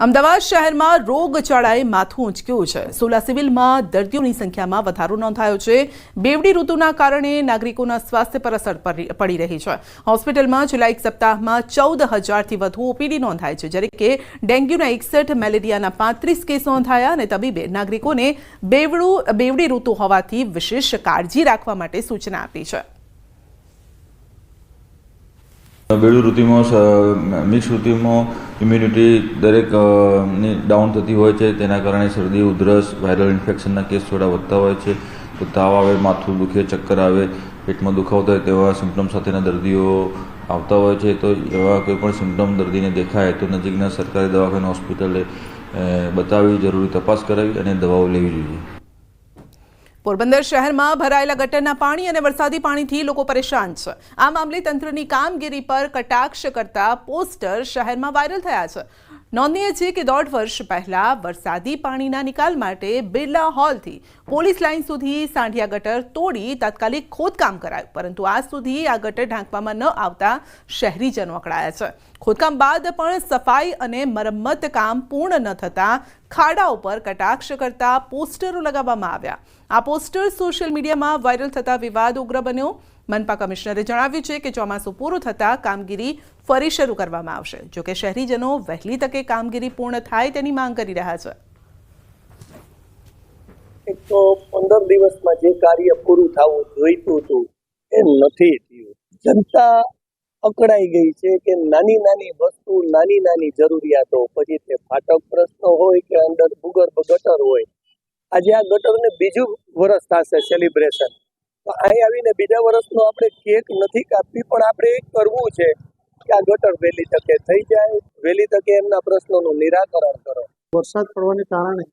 અમદાવાદ શહેરમાં રોગચાળાએ માથું ઊંચક્યું છે। સોલા સિવિલમાં દર્દીઓની સંખ્યામાં વધારો નોંધાયો છે। બેવડી ઋતુના કારણે નાગરિકોના સ્વાસ્થ્ય પર અસર પડી રહી છે। હોસ્પિટલમાં છેલ્લા એક સપ્તાહમાં 14,000થી વધુ ઓપીડી નોંધાઈ છે, જ્યારે કે ડેન્ગ્યુના 61, મેલેરિયાના 35 કેસ નોંધાયા અને તબીબે નાગરિકોને બેવડી ઋતુ હોવાથી વિશેષ કાળજી રાખવા માટે સૂચના આપી છે। બેવડી ઋતુમાં મિક્સ ઋતુમાં ઇમ્યુનિટી દરેક ની ડાઉન થતી હોય છે। તેના કારણે શરદી, ઉધરસ, વાયરલ ઇન્ફેક્શનના કેસ થોડા વધતા હોય છે। તો તાવ આવે, માથું દુખે, ચક્કર આવે, પેટમાં દુખાવો થાય તેવા સિમ્પટમ સાથેના દર્દીઓ આવતા હોય છે। તો એવા કોઈ પણ સિમ્પટમ દર્દીને દેખાય તો નજીકના સરકારી દવાખાના હોસ્પિટલે બતાવી જરૂરી તપાસ કરાવી અને દવાઓ લેવી જોઈએ। પોરબંદર શહેરમાં ભરાયેલા ગટરના પાણી અને વરસાદી પાણીથી લોકો પરેશાન છે। આ મામલે તંત્રની કામગીરી પર કટાક્ષ કરતા પોસ્ટર શહેરમાં વાયરલ થયા છે। નોંધનીય છે કે 1.5 વર્ષ પહેલા વરસાદી પાણીના નિકાલ માટે બિરલા હોલથી પોલીસ લાઇન સુધી સાંઢિયા ગટર તોડી તાત્કાલિક ખોદકામ કરાયું, પરંતુ આજ સુધી આ ગટર ઢાંકવામાં ન આવતા શહેરીજનો અકળાયા છે। ખોદકામ બાદ પણ સફાઈ અને મરમ્મત કામ પૂર્ણ ન થતાં ખાડા ઉપર કટાક્ષ કરતા પોસ્ટરો લગાવવામાં આવ્યા। આ પોસ્ટર સોશિયલ મીડિયામાં વાયરલ થતા વિવાદ ઉગ્ર બન્યો। મનપા કમિશનરે જણાવ્યું છે કે ચોમાસું પૂરું થતાં કામગીરી ફરી શરૂ કરવામાં આવશે। જો કે શહેરીજનો વહેલી તકે કામગીરી પૂર્ણ થાય તેની માંગ કરી રહ્યા છે। 15 દિવસમાં જે કાર્ય પૂરું થવું જોઈતું હતું એ નથી થયું। જનતા અકળાઈ ગઈ છે કે નાની નાની વસ્તુ, નાની નાની જરૂરિયાતો, પછી તે ફાટક પ્રશ્નો હોય કે અંદર ભૂગર્ભ ગટર હોય, આજે આ ગટરને બીજું વર્ષ થશે સેલિબ્રેશન, તો અહીં આવીને બીજા વર્ષનો આપણે કેક નથી કાપવી, પણ આપણે એ કરવું છે કે આ ગટર વહેલી તકે થઈ જાય, વહેલી તકે એમના પ્રશ્નોનું નિરાકરણ કરો। વરસાદ પડવાને કારણે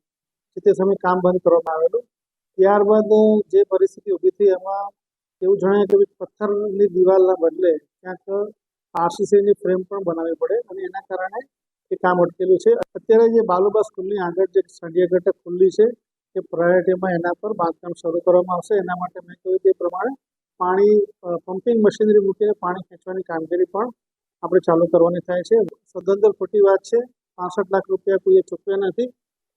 તે સમયે કામ બંધ કરવામાં આવેલું। ત્યારબાદ જે પરિસ્થિતિ ઊભી થઈ એમાં એવું જણાય કે પથ્થરની દિવાલના બદલે ક્યાંક આરસીસીની ફ્રેમ પણ બનાવવી પડે અને એના કારણે એ કામ અટકેલું છે। અત્યારે જે બાલુબા સ્કૂલની આગળ જે સાંઢિયા ગટર ખુલ્લી છે એ પ્રાયોરિટીમાં એના પર બાંધકામ શરૂ કરવામાં આવશે। એના માટે મેં કહ્યું તે પ્રમાણે પાણી પમ્પિંગ મશીનરી મૂકીને પાણી ખેંચવાની કામગીરી પણ આપણે ચાલુ કરવાની થાય છે। સદંતર ખોટી વાત છે, 65 લાખ રૂપિયા કોઈએ ચૂકવ્યા નથી।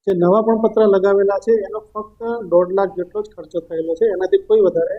જે નવા પણ પત્ર લગાવેલા છે એનો ફક્ત 1.5 લાખ જેટલો જ ખર્ચો થયેલો છે, એનાથી કોઈ વધારે